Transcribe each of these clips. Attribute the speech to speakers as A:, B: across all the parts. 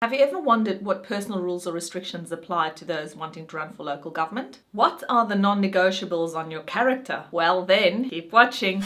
A: Have you ever wondered what personal rules or restrictions apply to those wanting to run for local government? What are the non-negotiables on your character? Well then, keep watching.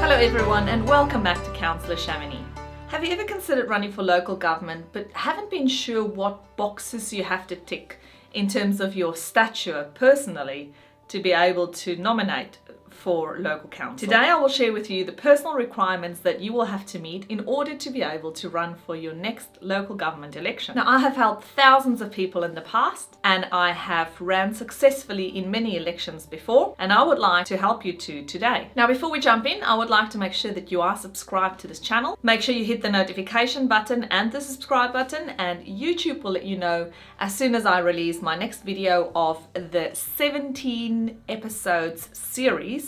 A: Hello everyone and welcome back to Councillor Chamonix. Have you ever considered running for local government but haven't been sure what boxes you have to tick in terms of your stature personally to be able to nominate for local council? Today I will share with you the personal requirements that you will have to meet in order to be able to run for your next local government election. Now, I have helped thousands of people in the past and I have ran successfully in many elections before, and I would like to help you too today. Now, before we jump in, I would like to make sure that you are subscribed to this channel. Make sure you hit the notification button and the subscribe button, and YouTube will let you know as soon as I release my next video of the 17 episodes series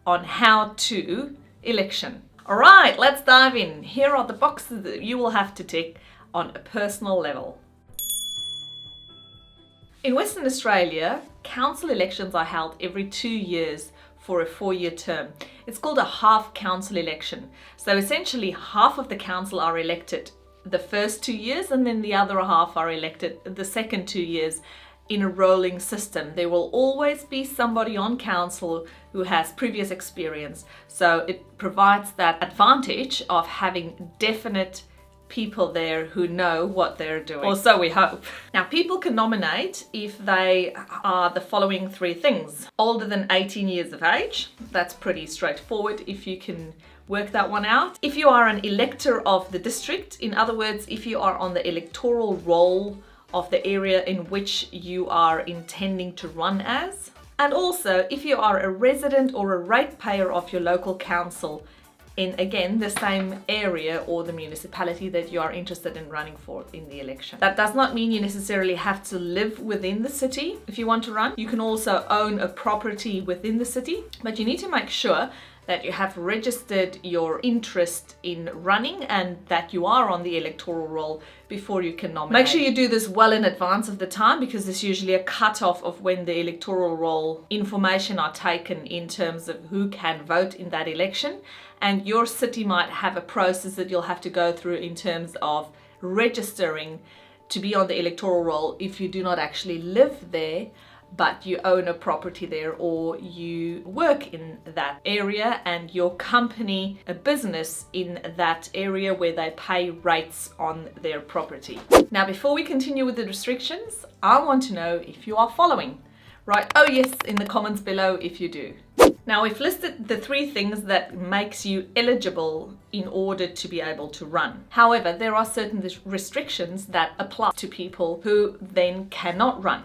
A: on how to election. All right, let's dive in. Here are the boxes that you will have to tick on a personal level. In Western Australia, council elections are held every 2 years for a 4-year term. It's called a half council election. So essentially half of the council are elected the first 2 years and then the other half are elected the second 2 years in a rolling system. There will always be somebody on council who has previous experience. So it provides that advantage of having definite people there who know what they're doing. Or so we hope. Now, people can nominate if they are the following 3 things. Older than 18 years of age. That's pretty straightforward if you can work that one out. If you are an elector of the district, in other words, if you are on the electoral roll of the area in which you are intending to run as. And also, if you are a resident or a ratepayer of your local council in, again, the same area or the municipality that you are interested in running for in the election. That does not mean you necessarily have to live within the city if you want to run. You can also own a property within the city, but you need to make sure that you have registered your interest in running and that you are on the electoral roll before you can nominate. Make sure you do this well in advance of the time, because there's usually a cut-off of when the electoral roll information are taken in terms of who can vote in that election. And your city might have a process that you'll have to go through in terms of registering to be on the electoral roll if you do not actually live there, but you own a property there or you work in that area and your company, a business in that area where they pay rates on their property. Now, before we continue with the restrictions, I want to know if you are following. Right, oh yes, in the comments below if you do. Now, we've listed the 3 things that makes you eligible in order to be able to run. However, there are certain restrictions that apply to people who then cannot run.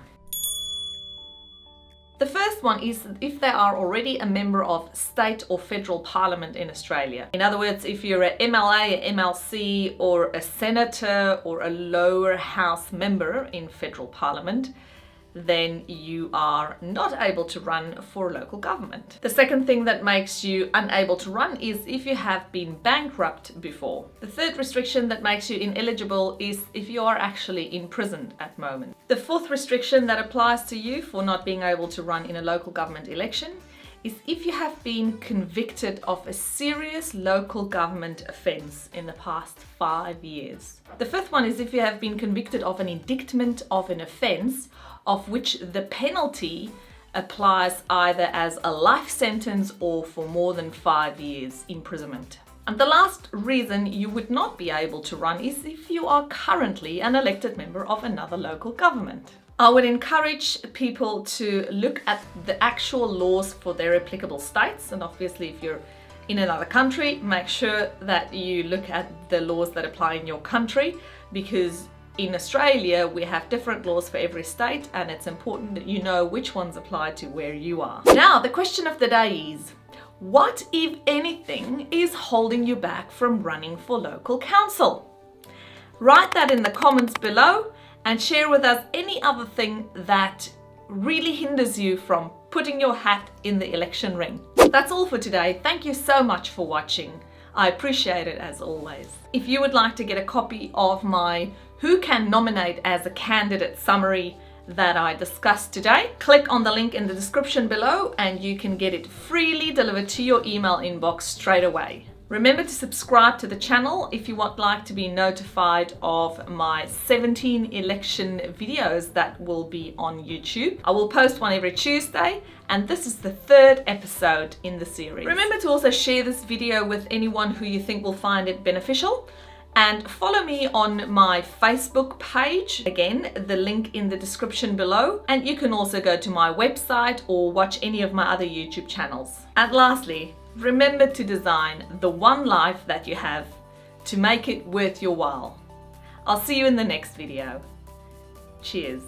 A: The first one is if they are already a member of state or federal parliament in Australia. In other words, if you're an MLA, an MLC, or a senator or a lower house member in federal parliament, then you are not able to run for local government. The second thing that makes you unable to run is if you have been bankrupt before. The third restriction that makes you ineligible is if you are actually imprisoned at the moment. The fourth restriction that applies to you for not being able to run in a local government election is if you have been convicted of a serious local government offence in the past 5 years. The fifth one is if you have been convicted of an indictment of an offence of which the penalty applies either as a life sentence or for more than 5 years imprisonment. And the last reason you would not be able to run is if you are currently an elected member of another local government. I would encourage people to look at the actual laws for their applicable states, and obviously if you're in another country, make sure that you look at the laws that apply in your country, because in Australia, we have different laws for every state, and it's important that you know which ones apply to where you are. Now, the question of the day is, what, if anything, is holding you back from running for local council? Write that in the comments below and share with us any other thing that really hinders you from putting your hat in the election ring. That's all for today. Thank you so much for watching. I appreciate it as always. If you would like to get a copy of my Who Can Nominate as a Candidate summary that I discussed today. Click on the link in the description below and you can get it freely delivered to your email inbox straight away. Remember to subscribe to the channel if you would like to be notified of my 17 election videos that will be on YouTube. I will post one every Tuesday, and this is the 3rd episode in the series. Remember to also share this video with anyone who you think will find it beneficial, and follow me on my Facebook page. Again, the link in the description below, and you can also go to my website or watch any of my other YouTube channels. And lastly, remember to design the one life that you have to make it worth your while. I'll see you in the next video. Cheers.